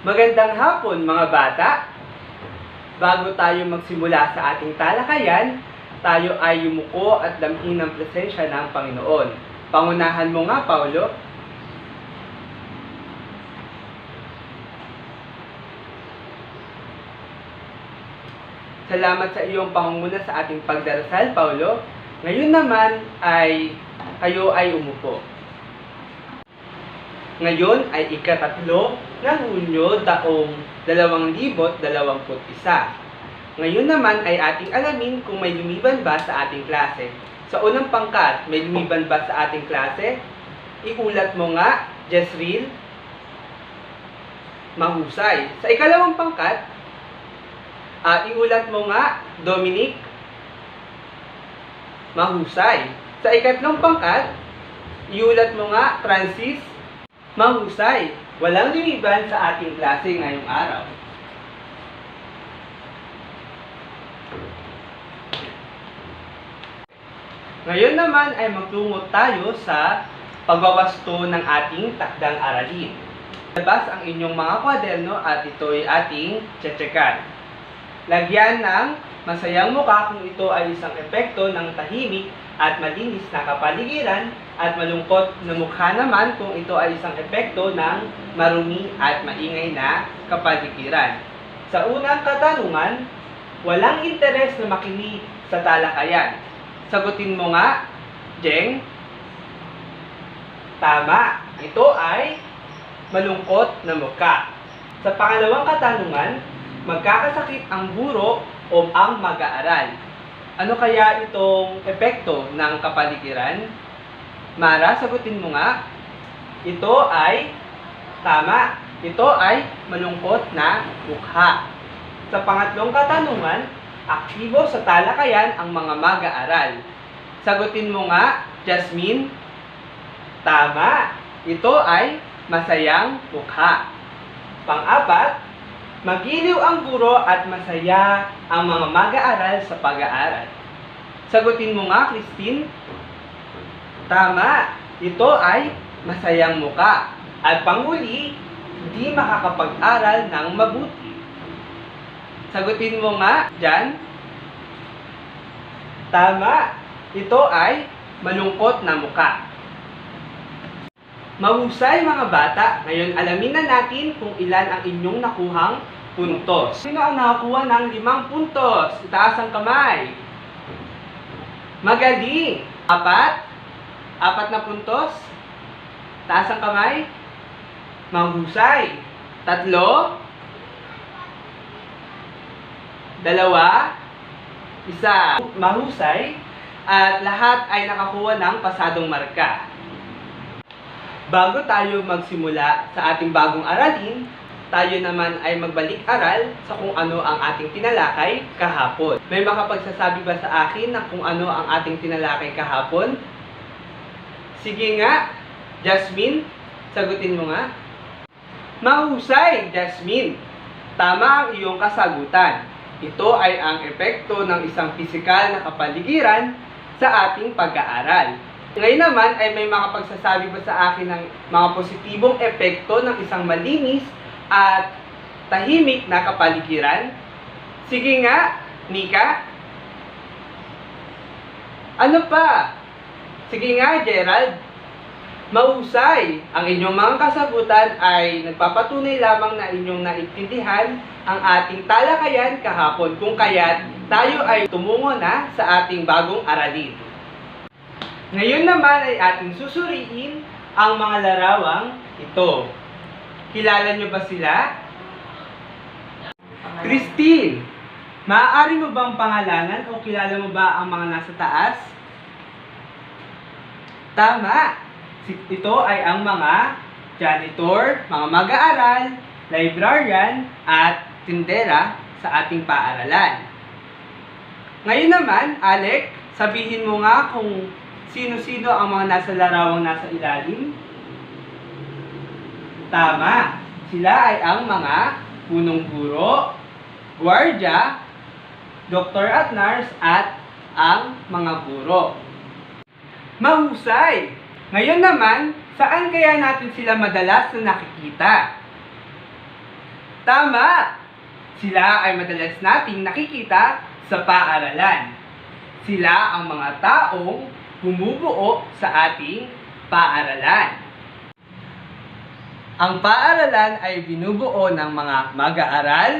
Magandang hapon mga bata! Bago tayo magsimula sa ating talakayan, tayo ay yumuko at damhin ang presensya ng Panginoon. Pangunahan mo nga, Paulo. Salamat sa iyong pangunguna sa ating pagdarasal, Paulo. Ngayon naman ay kayo ay umupo. Ngayon ay ika-3 ng Hunyo taong 2021. Ngayon naman ay ating alamin kung may lumiban ba sa ating klase. Sa unang pangkat, may lumiban ba sa ating klase? Iulat mo nga, Jezreel. Mahusay. Sa ikalawang pangkat, iulat mo nga, Dominic. Mahusay. Sa ikatlong pangkat, iulat mo nga, Francis. Mahusay. Walang lumiban sa ating klase ngayong araw. Ngayon naman ay magtungo tayo sa pagwawasto ng ating takdang aralin. Labas ang inyong mga kwaderno at ito'y ating tsetsekan. Lagyan ng masayang mukha kung ito ay isang epekto ng tahimik at malinis na kapaligiran, at malungkot na mukha naman kung ito ay isang epekto ng marumi at maingay na kapaligiran. Sa unang katanungan, walang interes na makinig sa talakayan. Sagutin mo nga, Jeng. Tama. Ito ay malungkot na mukha. Sa pangalawang katanungan, magkakasakit ang guro o ang mag-aaral. Ano kaya itong epekto ng kapaligiran? Mara, sagutin mo nga. Ito ay tama. Ito ay malungkot na mukha. Sa pangatlong katanungan, aktibo sa talakayan ang mga mag-aaral. Sagutin mo nga, Jasmine. Tama. Ito ay masayang mukha. Pang-apat, magiliw ang guro at masaya ang mga mag-aaral sa pag-aaral. Sagutin mo nga, Christine. Tama. Ito ay masayang muka. At panghuli, hindi makakapag-aral ng mabuti. Sagutin mo nga, Jan. Tama. Ito ay malungkot na muka. Mahusay mga bata, ngayon alamin na natin kung ilan ang inyong nakuhang puntos. Sino ang nakakuha ng 5 puntos? Itaas ang kamay. Magaling. 4 na puntos. Taas ang kamay. Mahusay. 3. 2. Isa. Mahusay. At lahat ay nakakuha ng pasadong marka. Bago tayo magsimula sa ating bagong aralin, tayo naman ay magbalik-aral sa kung ano ang ating tinalakay kahapon. May makapagsasabi ba sa akin ng kung ano ang ating tinalakay kahapon? Sige nga, Jasmine, sagutin mo nga. Mahusay, Jasmine. Tama ang iyong kasagutan. Ito ay ang epekto ng isang pisikal na kapaligiran sa ating pag-aaral. Ngayon naman ay may makapagsasabi ba sa akin ng mga positibong epekto ng isang malinis at tahimik na kapaligiran? Sige nga, Nika. Ano pa? Sige nga, Gerald. Mahusay. Ang inyong mga kasagutan ay nagpapatunay lamang na inyong naintindihan ang ating talakayan kahapon, kung kaya't tayo ay tumungo na sa ating bagong aralin. Ngayon naman ay ating susuriin ang mga larawang ito. Kilala niyo ba sila? Christine, maaari mo bang pangalanan o kilala mo ba ang mga nasa taas? Tama! Ito ay ang mga janitor, mga mag-aaral, librarian, at tindera sa ating paaralan. Ngayon naman, Alec, sabihin mo nga kung sino-sino ang mga nasa larawang nasa ilalim? Tama. Sila ay ang mga punong guro, gwardiya, doktor at nurse, at ang mga guro. Mahusay! Ngayon naman, saan kaya natin sila madalas na nakikita? Tama! Sila ay madalas nating nakikita sa paaralan. Sila ang mga taong bumubuo sa ating paaralan. Ang paaralan ay binubuo ng mga mag-aaral,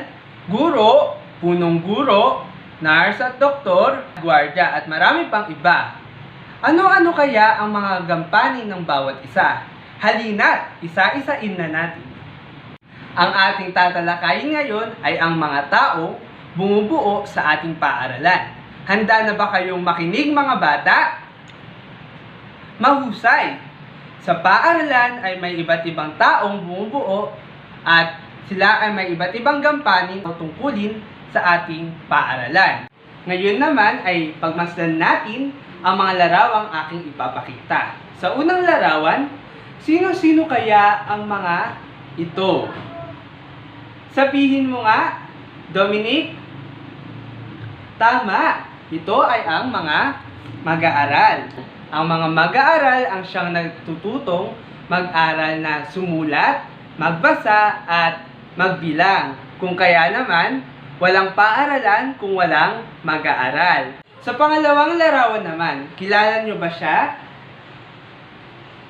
guro, punong guro, nurse at doktor, gwardiya at marami pang iba. Ano-ano kaya ang mga gampanin ng bawat isa? Halina't isa-isain na natin. Ang ating tatalakayin ngayon ay ang mga tao bumubuo sa ating paaralan. Handa na ba kayong makinig mga bata? Mahusay! Sa paaralan ay may iba't ibang taong bumubuo at sila ay may iba't ibang gampanin o tungkulin sa ating paaralan. Ngayon naman ay pagmasdan natin ang mga larawang aking ipapakita. Sa unang larawan, sino-sino kaya ang mga ito? Sabihin mo nga, Dominic. Tama, ito ay ang mga mag-aaral. Ang mga mag-aaral ang siyang nagtututong mag-aral na sumulat, magbasa at magbilang. Kung kaya naman, walang paaralan kung walang mag-aaral. Sa pangalawang larawan naman, kilala niyo ba siya?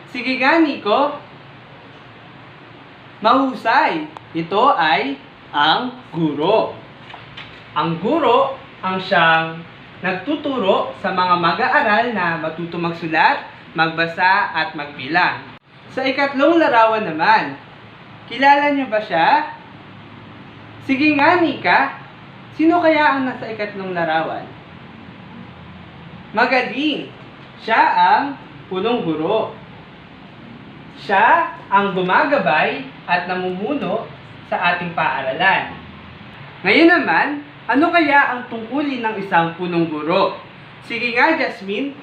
Sige nga, Nico. Mahusay. Ito ay ang guro. Ang guro ang siyang nagtuturo sa mga mag-aaral na matuto magsulat, magbasa at magbilang. Sa ikatlong larawan naman, kilala niyo ba siya? Sige nga, Nika. Sino kaya ang nasa ikatlong larawan? Magaling! Siya ang punong guro. Siya ang gumagabay at namumuno sa ating paaralan. Ngayon naman, ano kaya ang tungkulin ng isang punong guro? Sige nga, Jasmine.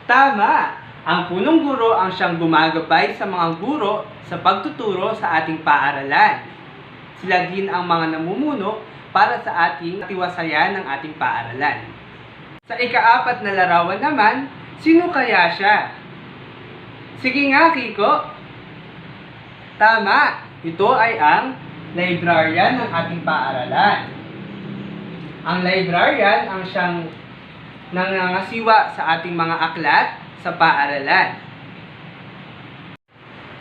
Tama! Ang punong guro ang siyang gumagabay sa mga guro sa pagtuturo sa ating paaralan. Sila din ang mga namumuno para sa ating tiwasayan ng ating paaralan. Sa ikaapat na larawan naman, sino kaya siya? Sige nga, Kiko. Tama! Ito ay ang librarian ng ating paaralan. Ang librarian ang siyang nangangasiwa sa ating mga aklat sa paaralan.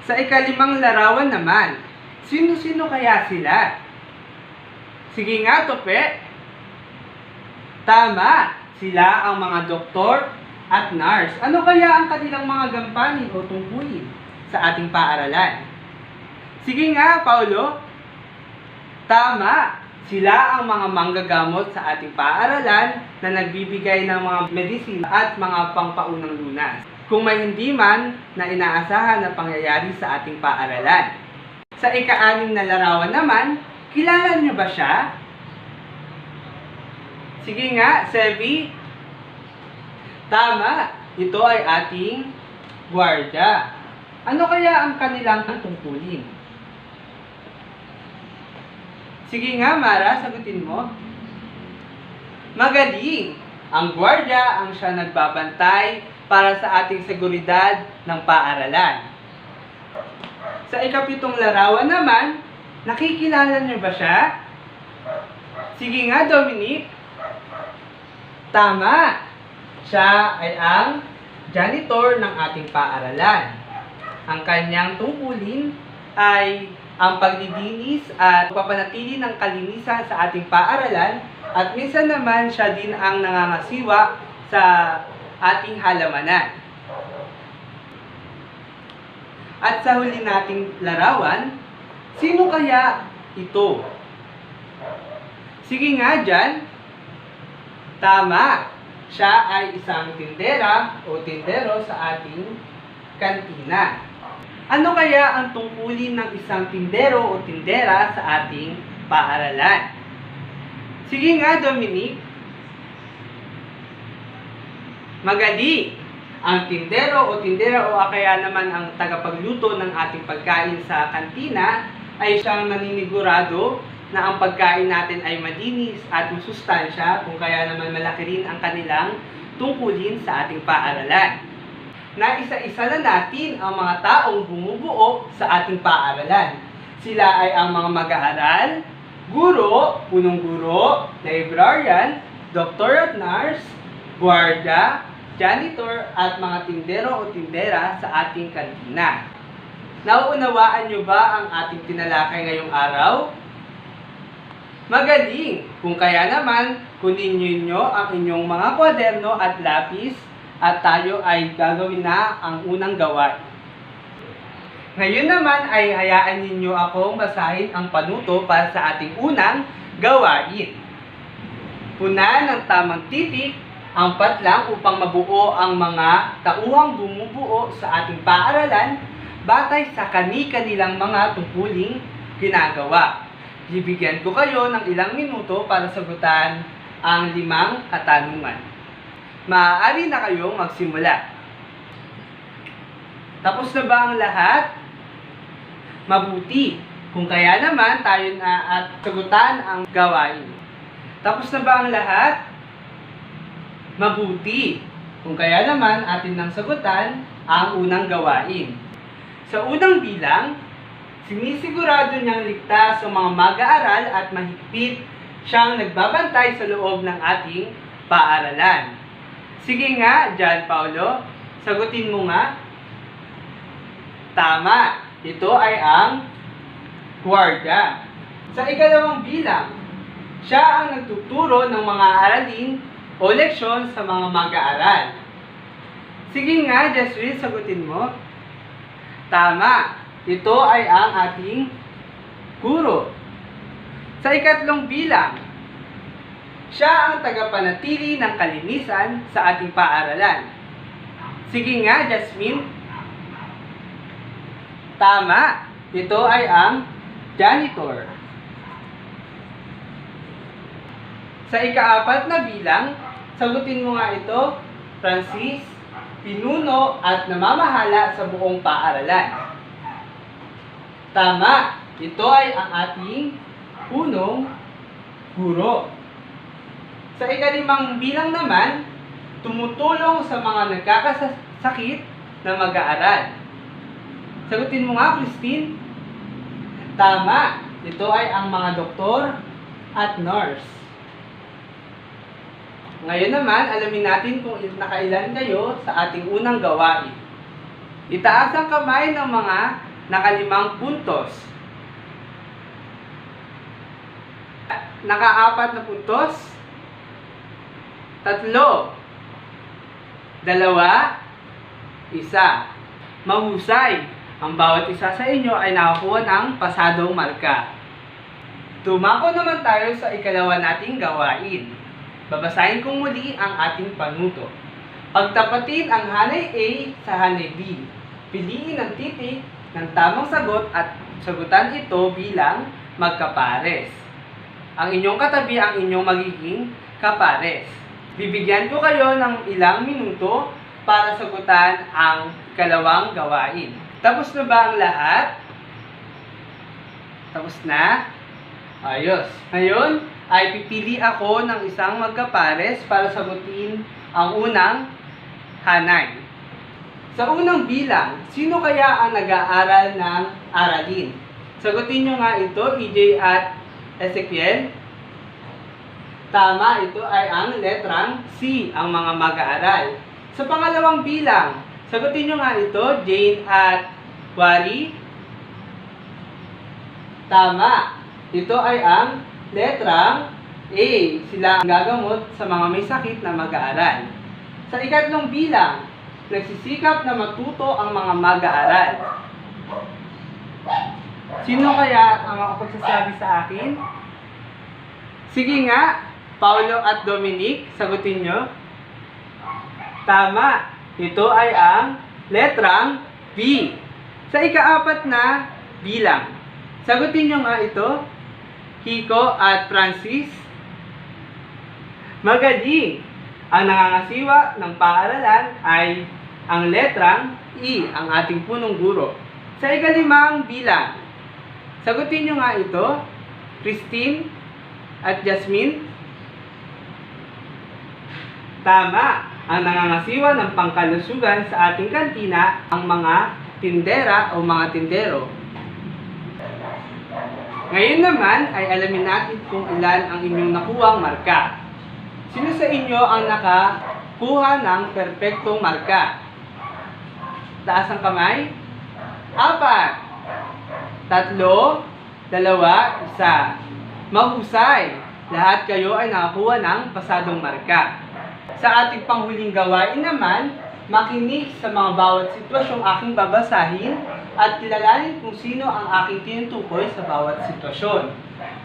Sa ikalimang larawan naman, sino-sino kaya sila? Sige nga, Tope. Tama! Sila ang mga doktor at nurse. Ano kaya ang kanilang mga gampanin o tungkulin sa ating paaralan? Sige nga, Paulo. Tama! Sila ang mga manggagamot sa ating paaralan na nagbibigay ng mga medisina at mga pangpaunang lunas. Kung may hindi man na inaasahan na pangyayari sa ating paaralan. Sa ika-anim na larawan naman, kilala niyo ba siya? Sige nga, Sevi. Tama! Ito ay ating gwardiya. Ano kaya ang kanilang tungkulin? Sige nga, Mara, sagutin mo. Magaling! Ang gwardiya ang siya nagbabantay para sa ating seguridad ng paaralan. Sa ikapitong larawan naman, nakikilala niyo ba siya? Sige nga, Dominic. Tama! Siya ay ang janitor ng ating paaralan. Ang kanyang tungkulin ay ang paglilinis at papanatili ng kalinisan sa ating paaralan at minsan naman siya din ang nangangasiwa sa ating halamanan. At sa huli nating larawan, sino kaya ito? Sige nga dyan. Tama! Siya ay isang tindera o tindero sa ating kantina. Ano kaya ang tungkulin ng isang tindero o tindera sa ating paaralan? Sige nga, Dominic. Magaling! Ang tindero o tindera o kaya naman ang tagapagluto ng ating pagkain sa kantina ay siyang naninigurado na ang pagkain natin ay malinis at masustansya kung kaya naman malaki rin ang kanilang tungkulin sa ating paaralan. Naisa-isa na natin ang mga taong bumubuo sa ating paaralan. Sila ay ang mga mag-aaral, guro, punong guro, librarian, doktor at nurse, guardia, janitor, at mga tindero o tindera sa ating kantina. Nauunawaan niyo ba ang ating tinalakay ngayong araw? Magaling! Kung kaya naman, kunin niyo ang inyong mga kwaderno at lapis at tayo ay gagawin na ang unang gawain. Ngayon naman ay hayaan ninyo akong basahin ang panuto para sa ating unang gawain. Punan ng tamang titik ang patlang upang mabuo ang mga tauhang bumubuo sa ating paaralan batay sa kani-kanilang mga tungkuling ginagawa. Bibigyan ko kayo ng ilang minuto para sagutan ang 5 katanungan. Maaari na kayong magsimula. Tapos na ba ang lahat? Mabuti. Kung kaya naman, tayo na at sagutan ang gawain. Tapos na ba ang lahat? Mabuti. Kung kaya naman, atin nang sagutan ang unang gawain. Sa unang bilang, sinisigurado niyang ligtas ang mga mag-aaral at mahigpit siyang nagbabantay sa loob ng ating paaralan. Sige nga, John Paulo, sagutin mo nga. Tama, ito ay ang guardia. Sa ikalawang bilang, siya ang nagtuturo ng mga aralin o leksyon sa mga mag-aaral. Sige nga, Jeswin, sagutin mo. Tama, ito ay ang ating guro. Sa ikatlong bilang, siya ang tagapanatili ng kalinisan sa ating paaralan. Sige nga, Jasmine. Tama, ito ay ang janitor. Sa ikaapat na bilang, sagutin mo nga ito, Francis, pinuno at namamahala sa buong paaralan. Tama, ito ay ang ating punong guro. Sa ikalimang bilang naman, tumutulong sa mga nagkakasakit na mag-aaral. Sagutin mo nga, Christine. Tama, ito ay ang mga doktor at nurse. Ngayon naman, alamin natin kung nakailan kayo sa ating unang gawain. Itaas ang kamay ng mga nakalimang puntos. Naka-4 na puntos. 3. 2. 1. Mahusay. Ang bawat isa sa inyo ay nakakuha ng pasadong marka. Tumako naman tayo sa ikalawa nating gawain. Babasahin kong muli ang ating panuto. Pagtapatin ang hanay A sa hanay B. Piliin ang titik ng tamang sagot at sagutan ito bilang magkapares. Ang inyong katabi ang inyong magiging kapares. Bibigyan ko kayo ng ilang minuto para sagutan ang ikalawang gawain. Tapos na ba ang lahat? Tapos na? Ayos. Ngayon, ay pipili ako ng isang magkapares para sagutin ang unang hanay. Sa unang bilang, sino kaya ang nag-aaral ng aralin? Sagutin nyo nga ito, EJ at Ezekiel. Tama, ito ay ang letrang C, ang mga mag-aaral. Sa pangalawang bilang, sagutin nyo nga ito, Jane at Wari. Tama, ito ay ang letrang A. Sila ang gagamot sa mga may sakit na mag-aaral. Sa ikatlong bilang, nagsisikap na matuto ang mga mag-aaral. Sino kaya ang makapagsasabi sa akin? Sige nga, Paulo at Dominic, sagutin nyo. Tama, ito ay ang letrang B. Sa ika-4 na bilang, sagutin nyo nga ito, Kiko at Francis. Magaling! Ang nangangasiwa ng paaralan ay ang letrang E, ang ating punong guro. Sa ika-5 bilang, sagutin nyo nga ito, Christine at Jasmine. Tama! Ang nangangasiwa ng pangkalusugan sa ating kantina ang mga tindera o mga tindero. Ngayon naman ay alamin natin kung ilan ang inyong nakuhang marka. Sino sa inyo ang nakakuha ng perpektong marka? Taas ang kamay. 4, 3, 2, 1. Mahusay! Lahat kayo ay nakakuha ng pasadong marka. Sa ating panghuling gawain naman, makinig sa mga bawat sitwasyong aking babasahin at kilalanin kung sino ang aking tinutukoy sa bawat sitwasyon.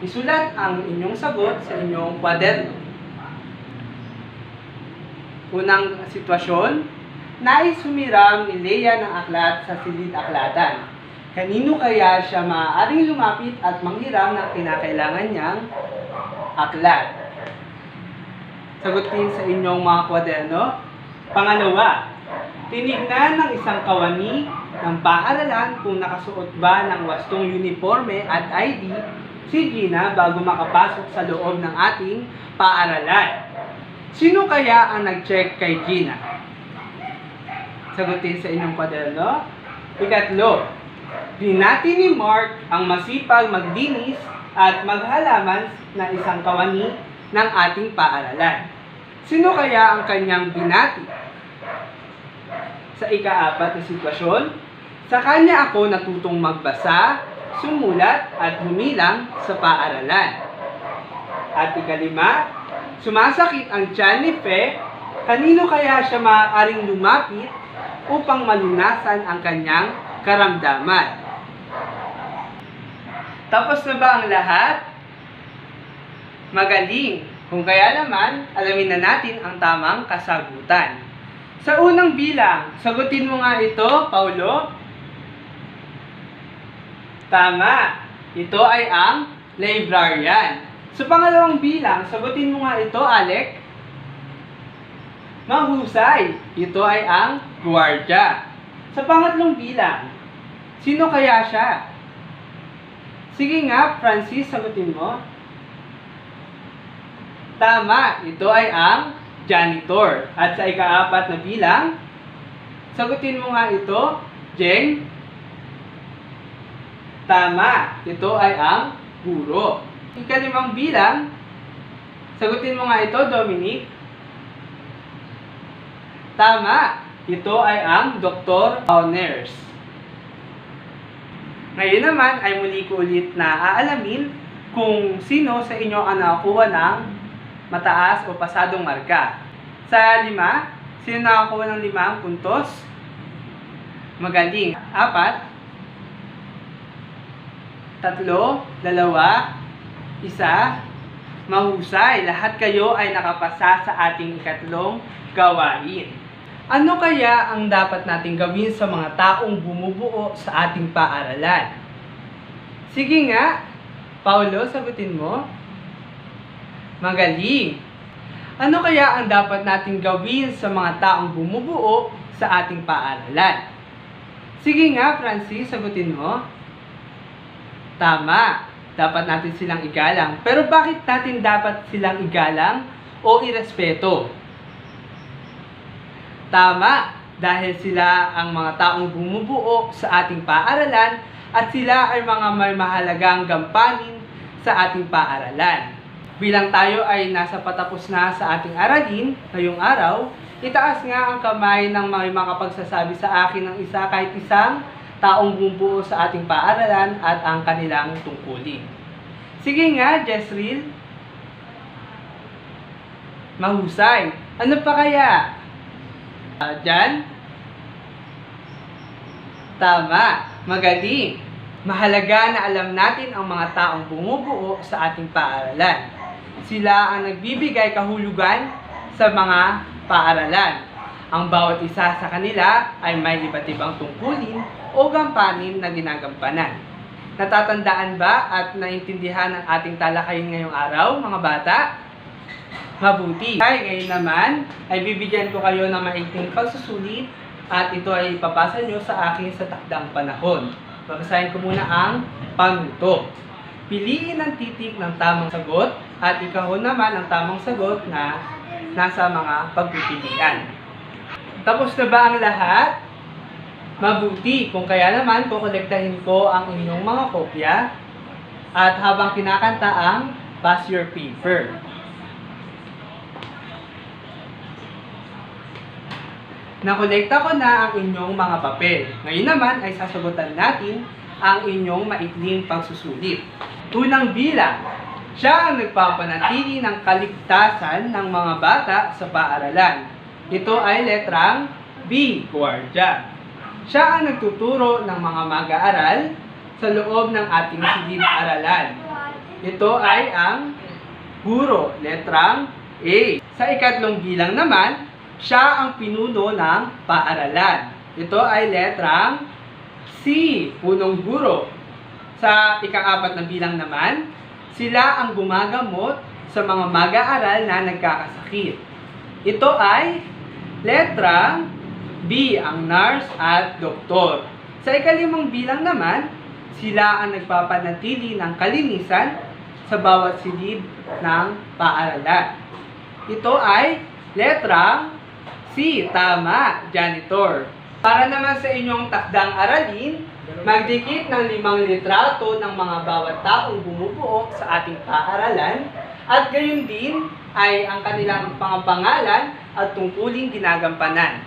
Isulat ang inyong sagot sa inyong kwaderno. Unang sitwasyon, nais humiram ni Leia ng aklat sa silid-aklatan. Kanino kaya siya maaaring lumapit at manghiram ng kinakailangan niyang aklat? Sagutin sa inyong mga kwaderno. Pangalawa, tinignan ng isang kawani ng paaralan kung nakasuot ba ng wastong uniforme at ID si Gina bago makapasok sa loob ng ating paaralan. Sino kaya ang nag-check kay Gina? Sagutin sa inyong kwaderno. Ikatlo, binati ni Mark ang masipag magdinis at maghalaman na isang kawani ng ating paaralan. Sino kaya ang kanyang binati? Sa ika-4 na sitwasyon, sa kanya ako natutong magbasa, sumulat at humilang sa paaralan. At ika-5, sumasakit ang tiyan ni Fe, kanino kaya siya maaaring lumapit upang malunasan ang kanyang karamdaman? Tapos na ba ang lahat? Magaling! Kung kaya naman, alamin na natin ang tamang kasagutan. Sa unang bilang, sagutin mo nga ito, Paulo. Tama. Ito ay ang librarian. Sa pangalawang bilang, sagutin mo nga ito, Alec. Mahusay. Ito ay ang gwardiya. Sa pangatlong bilang, sino kaya siya? Sige nga, Francis, sagutin mo. Tama, ito ay ang janitor. At sa ika-4 na bilang, sagutin mo nga ito, Jeng. Tama, ito ay ang guro. Ika-5 bilang, sagutin mo nga ito, Dominic. Tama, ito ay ang doktor o nurse. Ngayon naman ay muli ko ulit na aalamin kung sino sa inyo ang nakakuha ng mataas o pasadong marka. Sa 5, sino nakakuha ng 5 puntos? Magaling. 4, 3, 2, 1. Mahusay. Lahat kayo ay nakapasa sa ating ikatlong gawain. Ano kaya ang dapat nating gawin sa mga taong bumubuo sa ating paaralan? Sige nga, Paulo, sagutin mo. Magaling! Ano kaya ang dapat nating gawin sa mga taong bumubuo sa ating paaralan? Sige nga, Francis, sagutin mo. Tama, dapat natin silang igalang. Pero bakit natin dapat silang igalang o irespeto? Tama, dahil sila ang mga taong bumubuo sa ating paaralan at sila ay mga may mahalagang gampanin sa ating paaralan. Bilang tayo ay nasa patapos na sa ating aralin ngayong araw, itaas nga ang kamay ng may makapagsasabi sa akin ng isa kahit isang taong bumubuo sa ating paaralan at ang kanilang tungkulin. Sige nga, Jezreel. Mahusay. Ano pa kaya? Jan? Tama. Magaling. Mahalaga na alam natin ang mga taong bumubuo sa ating paaralan. Sila ang nagbibigay kahulugan sa mga paaralan. Ang bawat isa sa kanila ay may iba't ibang tungkulin o gampanin na ginagampanan. Natatandaan ba at naintindihan ang ating talakayin ngayong araw, mga bata? Mabuti. Ngayon naman ay bibigyan ko kayo ng maikling pagsusulit at ito ay ipapasa nyo sa akin sa takdang panahon. Babasahin ko muna ang panuto. Piliin ang titik ng tamang sagot at ikahon naman ang tamang sagot na nasa mga pagpipilian. Tapos na ba ang lahat? Mabuti. Kung kaya naman, kukolektahin ko ang inyong mga kopya At habang kinakanta ang Pass Your Paper. Nakolekta ko na ang inyong mga papel. Ngayon naman ay sasagutan natin ang inyong maikling pagsusulit. Unang bilang, siya ang nagpapanatili ng kaligtasan ng mga bata sa paaralan. Ito ay letrang B, Guardia. Siya ang nagtuturo ng mga mag-aaral sa loob ng ating silid-aralan. Ito ay ang guro, letrang A. Sa ikatlong bilang naman, siya ang pinuno ng paaralan. Ito ay letrang C, punong guro. Sa ika-apat na bilang naman, sila ang gumagamot sa mga mag-aaral na nagkakasakit. Ito ay letrang B, ang nurse at doktor. Sa ikalimang bilang naman, sila ang nagpapanatili ng kalinisan sa bawat silid ng paaralan. Ito ay letrang C, tama, janitor. Para naman sa inyong takdang aralin, magdikit ng 5 litrato ng mga bawat taong bumubuo sa ating paaralan at gayon din ay ang kanilang pangalan at tungkuling ginagampanan.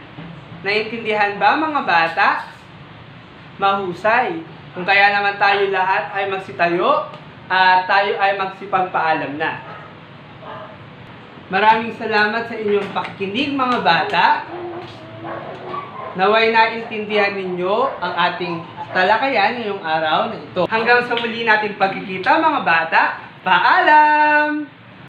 Naintindihan ba mga bata? Mahusay. Kung kaya naman tayo lahat ay magsitayo at tayo ay magsipagpaalam na. Maraming salamat sa inyong pakikinig mga bata. Naway naintindihan ninyo ang ating talakayan ngayong araw na ito. Hanggang sa muli nating pagkikita mga bata, paalam!